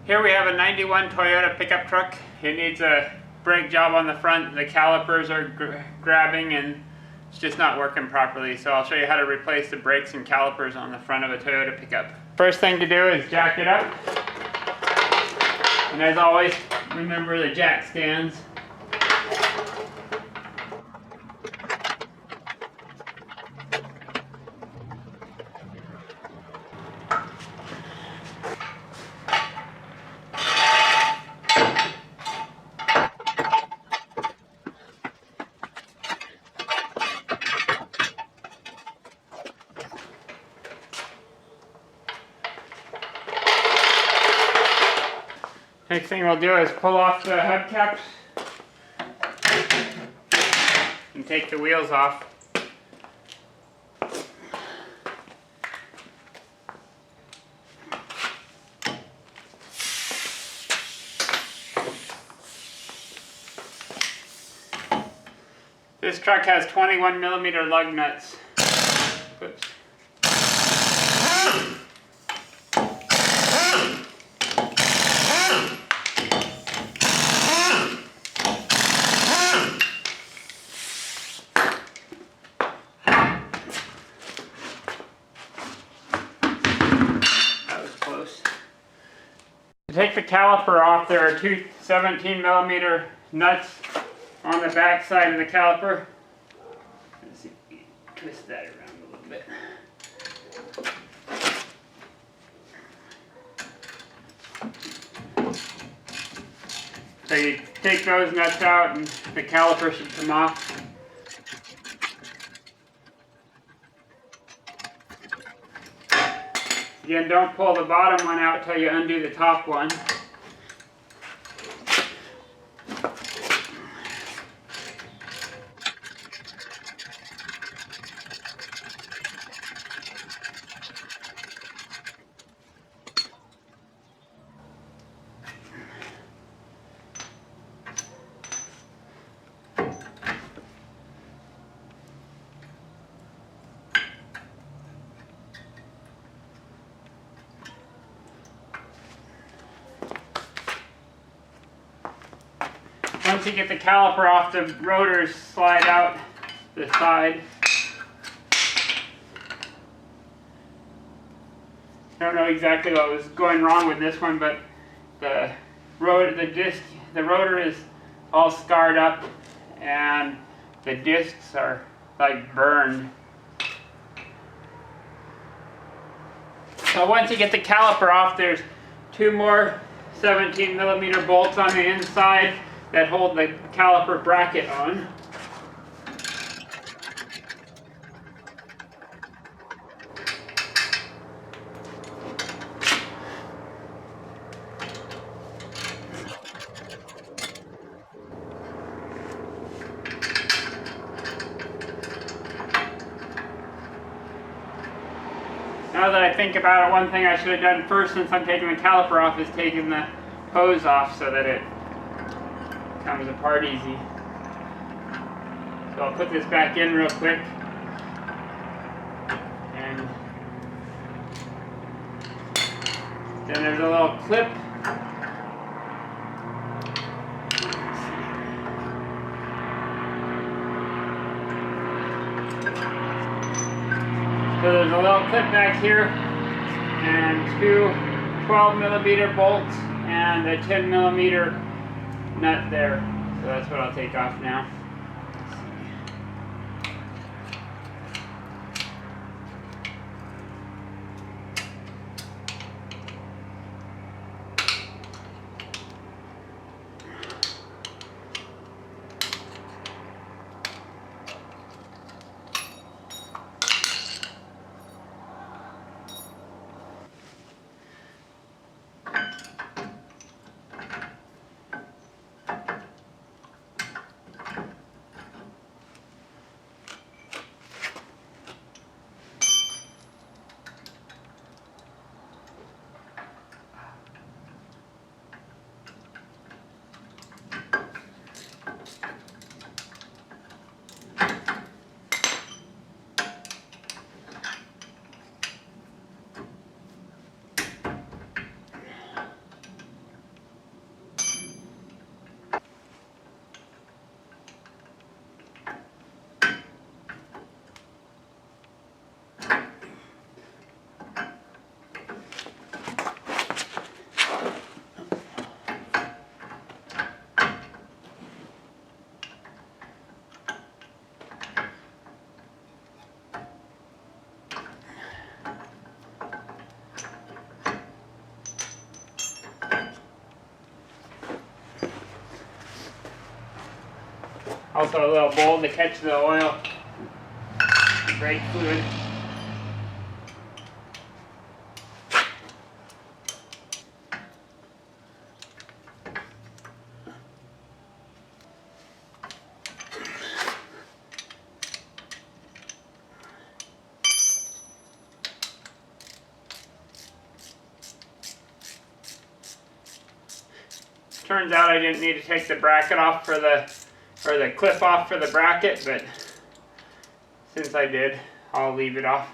Here we have a 91 Toyota pickup truck. It needs a brake job on the front. The calipers are grabbing and it's just not working properly. So I'll show you how to replace the brakes and calipers on the front of a Toyota pickup. First thing to do is jack it up. And as always, remember the jack stands. Next thing we'll do is pull off the hubcaps and take the wheels off. This truck has 21mm lug nuts. Oops. To take the caliper off, there are two 17mm nuts on the back side of the caliper. Let's see, twist that around a little bit. So you take those nuts out and the caliper should come off. Again, don't pull the bottom one out until you undo the top one. Once you get the caliper off, the rotors slide out the side. I don't know exactly what was going wrong with this one, but the rotor is all scarred up and the discs are like burned. So once you get the caliper off, there's two more 17mm bolts on the inside that hold the caliper bracket on. Now that I think about it, one thing I should have done first, since I'm taking the caliper off, is taking the hose off so that it comes apart easy. So I'll put this back in real quick. And then there's a little clip. So there's a little clip back here and two 12mm bolts and a 10mm nut there. So that's what I'll take off now. Also a little bowl to catch the oil, brake fluid. Turns out I didn't need to take the bracket off for the clip off for the bracket, but since I did, I'll leave it off.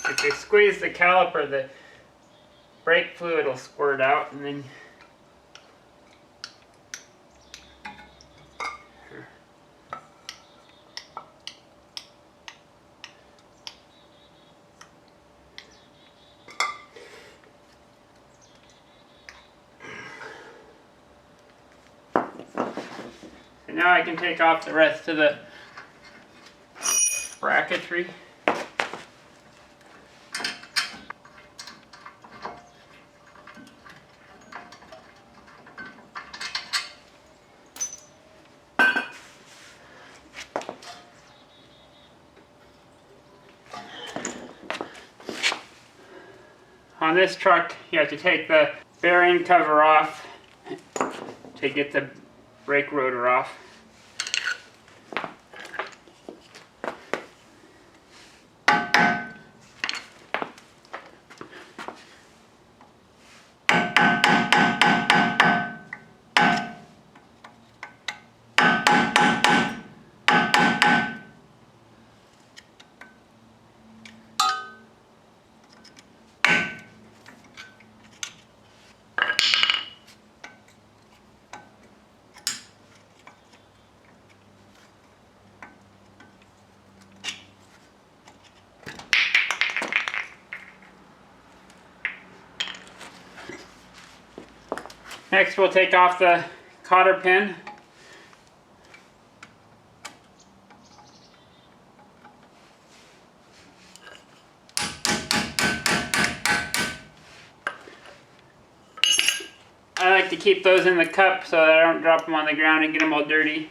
If you squeeze the caliper, the brake fluid will squirt out, and then and now I can take off the rest of the bracketry. On this truck, you have to take the bearing cover off to get the brake rotor off. Next, we'll take off the cotter pin. I like to keep those in the cup so that I don't drop them on the ground and get them all dirty.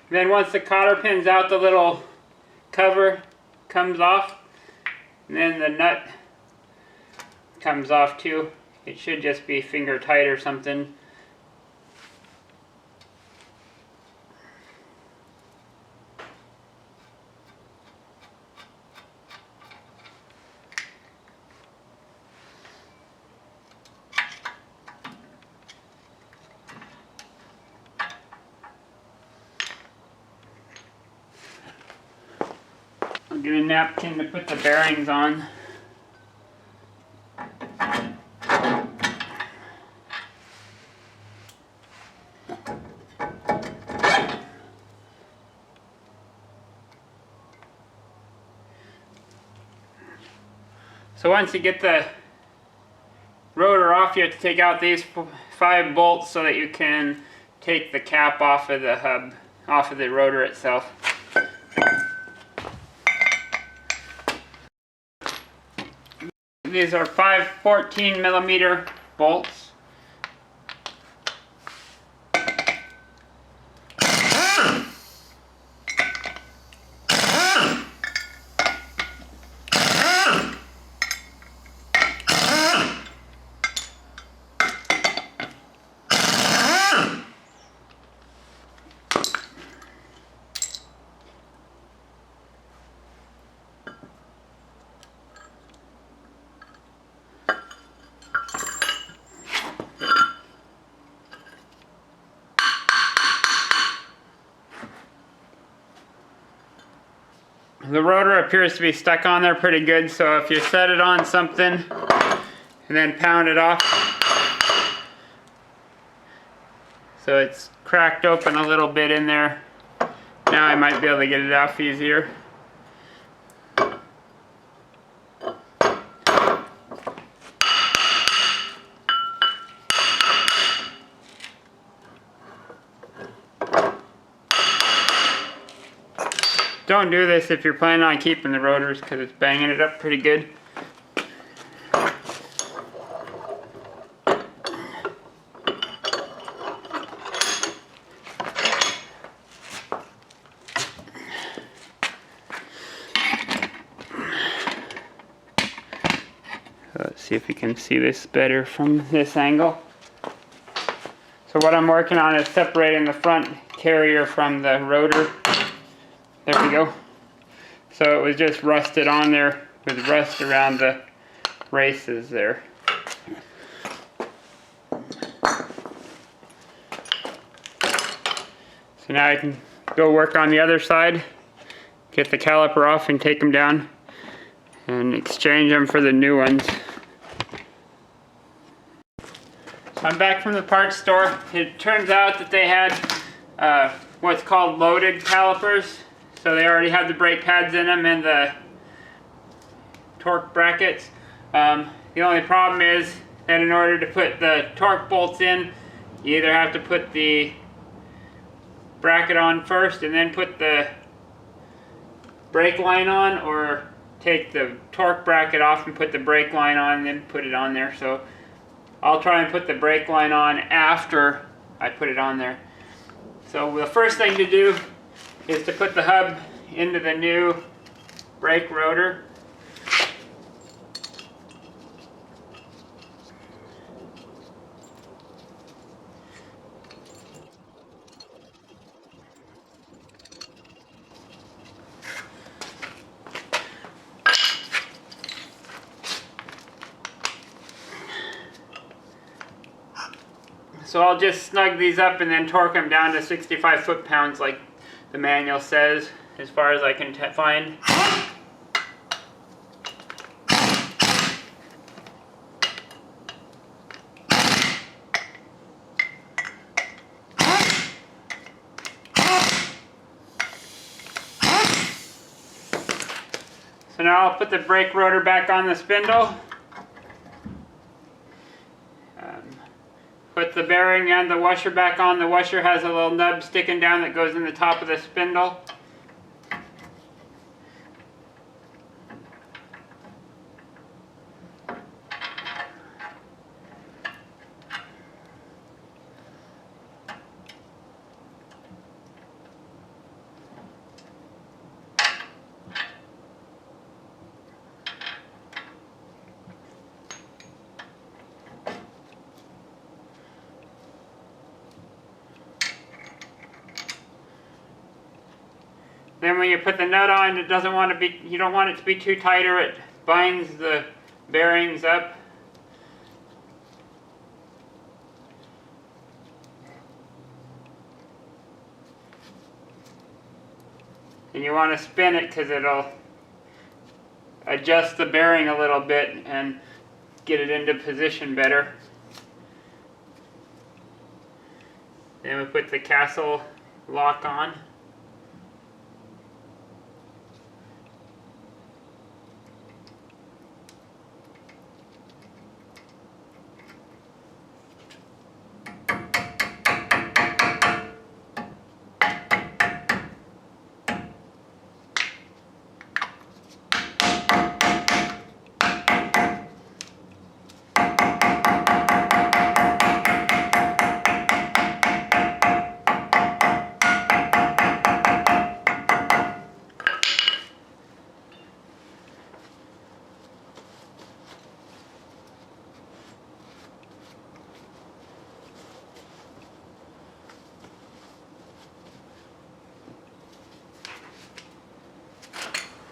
Then once the cotter pin's out, the little cover comes off, and then the nut comes off too. It should just be finger tight or something. I'll get a napkin to put the bearings on. So once you get the rotor off, you have to take out these 5 bolts so that you can take the cap off of the hub, off of the rotor itself. These are 5 14mm bolts. The rotor appears to be stuck on there pretty good, so if you set it on something and then pound it off, so it's cracked open a little bit in there. Now I might be able to get it off easier. Don't do this if you're planning on keeping the rotors, because it's banging it up pretty good. Let's see if you can see this better from this angle. So what I'm working on is separating the front carrier from the rotor. There we go. So it was just rusted on there with rust around the races there. So now I can go work on the other side, get the caliper off and take them down and exchange them for the new ones. I'm back from the parts store. It turns out that they had what's called loaded calipers. So they already have the brake pads in them and the torque brackets. The only problem is that in order to put the torque bolts in, you either have to put the bracket on first and then put the brake line on, or take the torque bracket off and put the brake line on and then put it on there. So I'll try and put the brake line on after I put it on there. So the first thing to do is to put the hub into the new brake rotor. So I'll just snug these up and then torque them down to 65 foot-pounds like the manual says, as far as I can find. So now I'll put the brake rotor back on the spindle. Put the bearing and the washer back on. The washer has a little nub sticking down that goes in the top of the spindle. Then when you put the nut on, it doesn't want to be, you don't want it to be too tight or it binds the bearings up. And you want to spin it because it'll adjust the bearing a little bit and get it into position better. Then we put the castle lock on.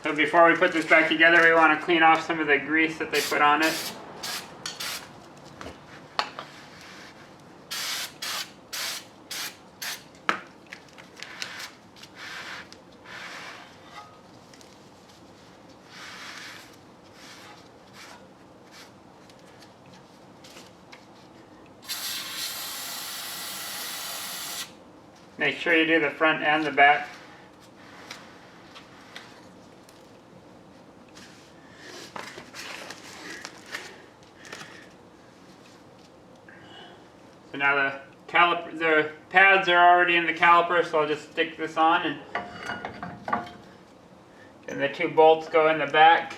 So before we put this back together, we want to clean off some of the grease that they put on it. Make sure you do the front and the back. So now the pads are already in the caliper, so I'll just stick this on, and the 2 bolts go in the back.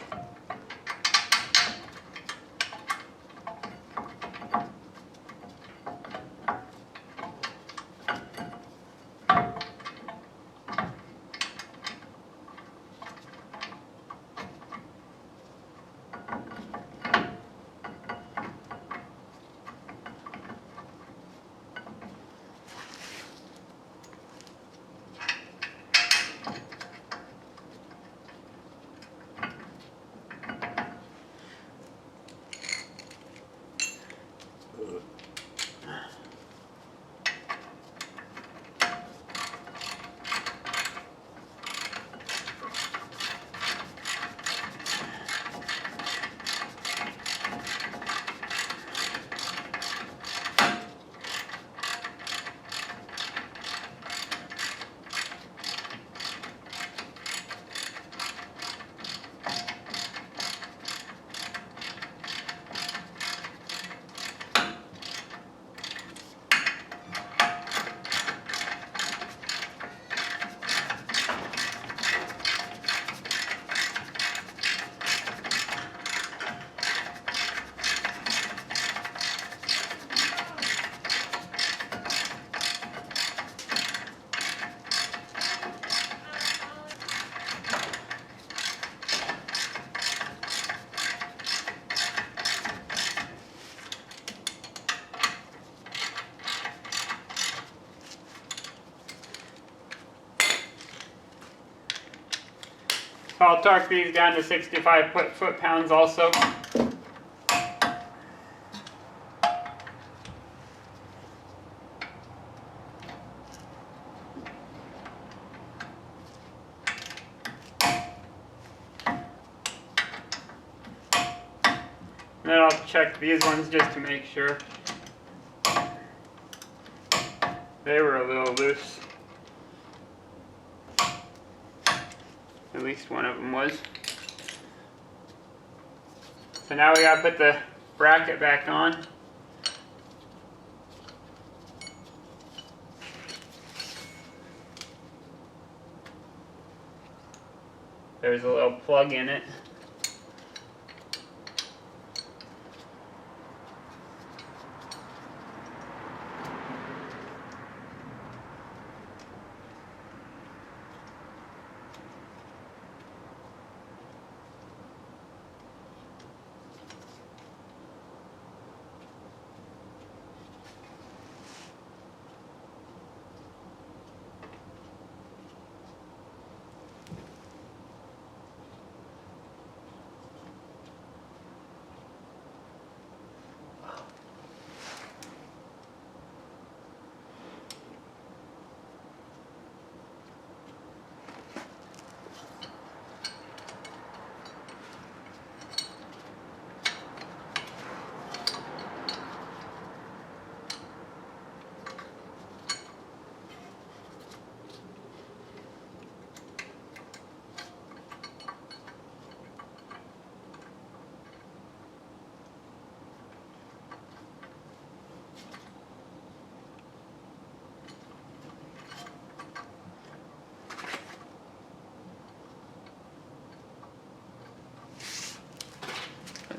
I'll torque these down to 65 foot-pounds also. And then I'll check these ones just to make sure. They were a little loose. At least one of them was. So now we gotta put the bracket back on. There's a little plug in it.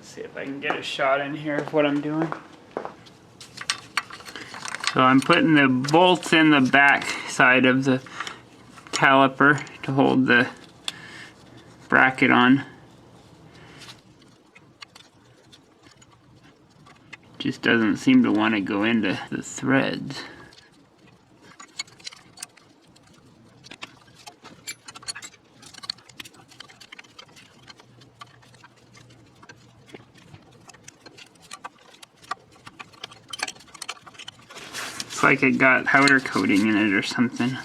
See if I can get a shot in here of what I'm doing. So I'm putting the bolts in the back side of the caliper to hold the bracket on. Just doesn't seem to want to go into the threads. Like it got powder coating in it or something.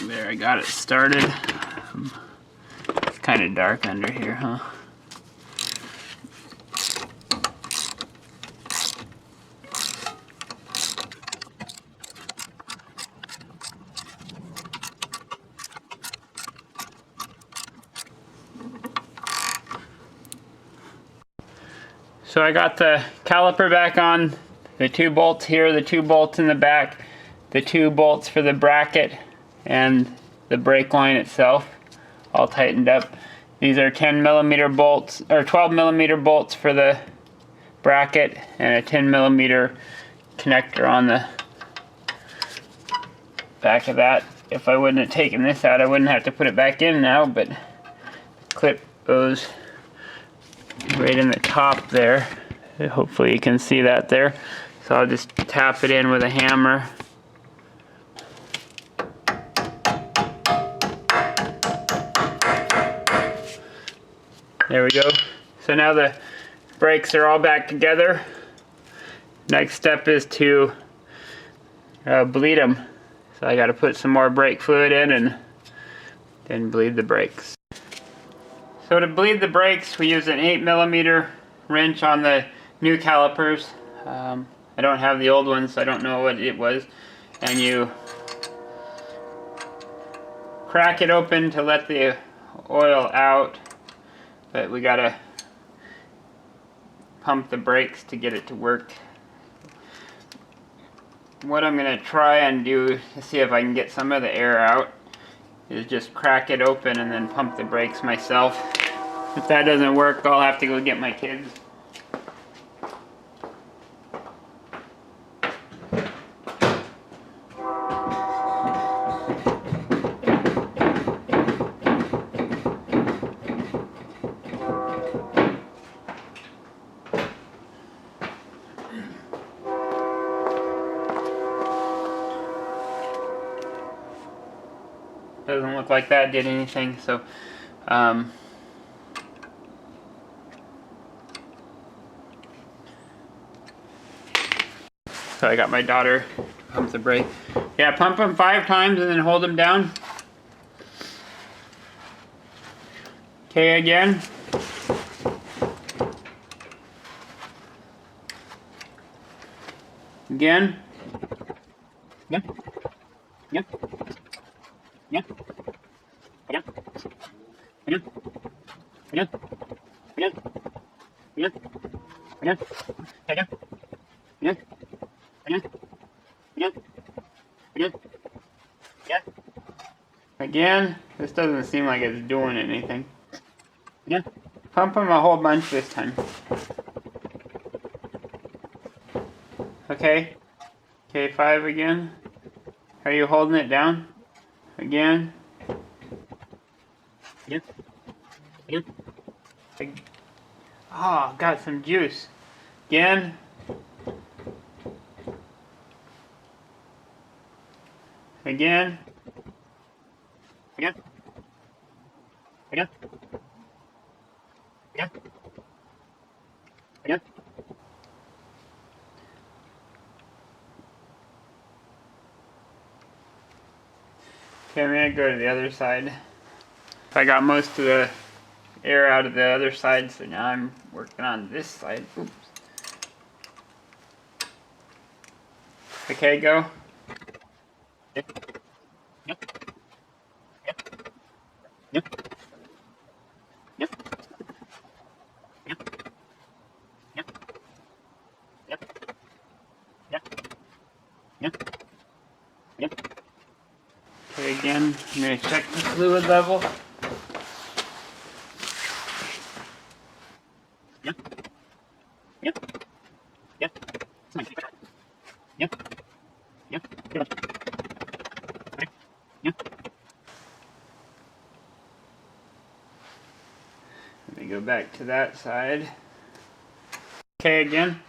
There, I got it started. Kind kind of dark under here, huh? So I got the caliper back on, the 2 bolts here, the 2 bolts in the back, the 2 bolts for the bracket, and the brake line itself all tightened up. These are 10mm bolts, or 12mm bolts for the bracket, and a 10mm connector on the back of that. If I wouldn't have taken this out, I wouldn't have to put it back in now, but the clip goes right in the top there. Hopefully you can see that there. So I'll just tap it in with a hammer. There we go. So now the brakes are all back together. Next step is to bleed them. So I got to put some more brake fluid in and then bleed the brakes. So to bleed the brakes, we use an 8mm wrench on the new calipers. I don't have the old ones, so I don't know what it was. And you crack it open to let the oil out, but we gotta pump the brakes to get it to work. What I'm gonna try and do to see if I can get some of the air out is just crack it open and then pump the brakes myself. If that doesn't work, I'll have to go get my kids. Doesn't look like that did anything, so so I got my daughter to pump the brake. Yeah, pump them 5 times and then hold them down. Okay, again. Again. Yep. Yep. Yep. Yep. Yep. Yep. Yep. Yep. Yep. Yep. Yep. Yep. Yep. Yep. Yep. Again, this doesn't seem like it's doing anything. Yep. Pump them a whole bunch this time. Okay. Okay, 5 again. Are you holding it down? Again. Yep. Yep. Oh, got some juice. Again. Again. Again. Again. Again. Again. Okay, I'm gonna go to the other side. I got most of the air out of the other side, so now I'm working on this side. Oops. Okay, go. Yep. Yep. Yep. Yep. Yep. Yep. Yep. Yep. Yep. Yep. Yep. Okay, again, I'm going to check the fluid level. Yep. Yep. Yep. Yep. Yep. Yep. Yep. Let me go back to that side. Okay, again.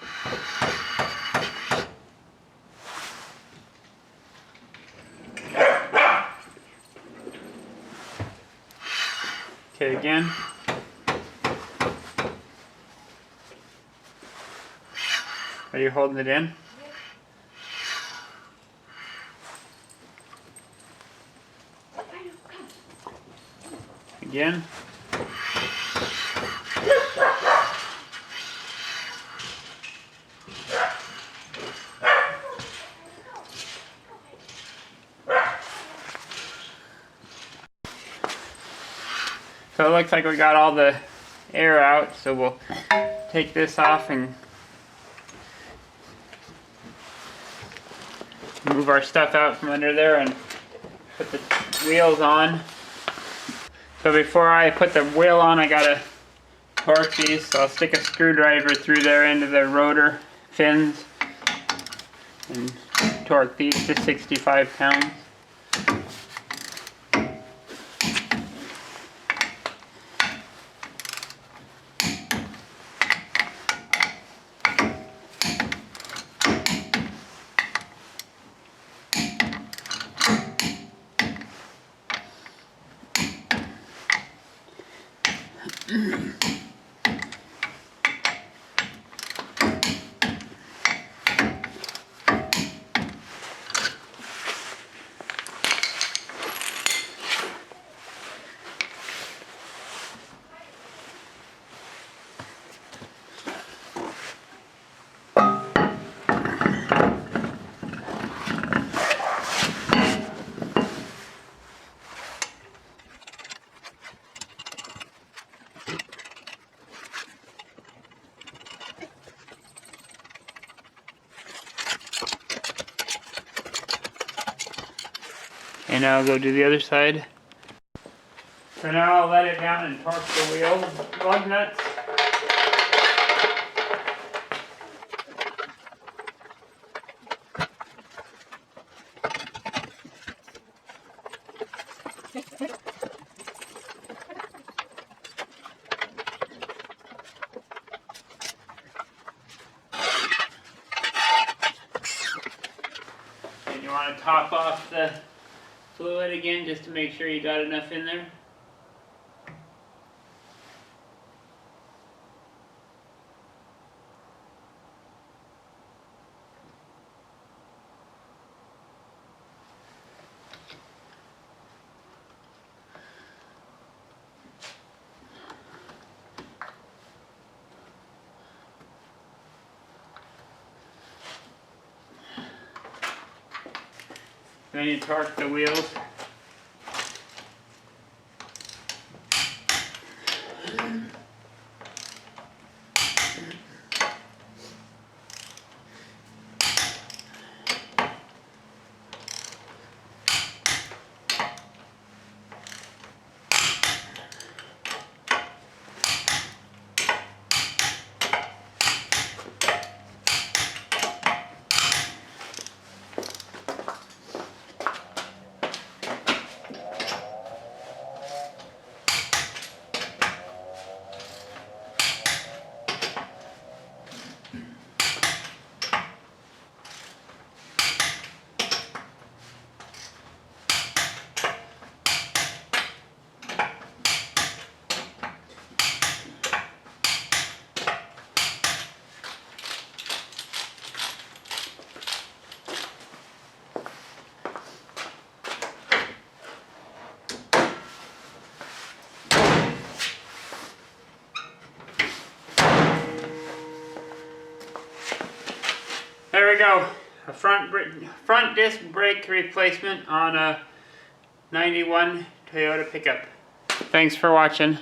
Okay, again. Are you holding it in? Again. looks like we got all the air out, so we'll take this off and move our stuff out from under there and put the wheels on. So before I put the wheel on, I gotta torque these, so I'll stick a screwdriver through there into the rotor fins and torque these to 65 pounds. And now I'll go do the other side. So now I'll let it down and torque the wheel lug nuts. And you want to top off the fluid again just to make sure you got enough in there. Then you torque the wheels. There we go, a front disc brake replacement on a 91 Toyota pickup. Thanks for watching.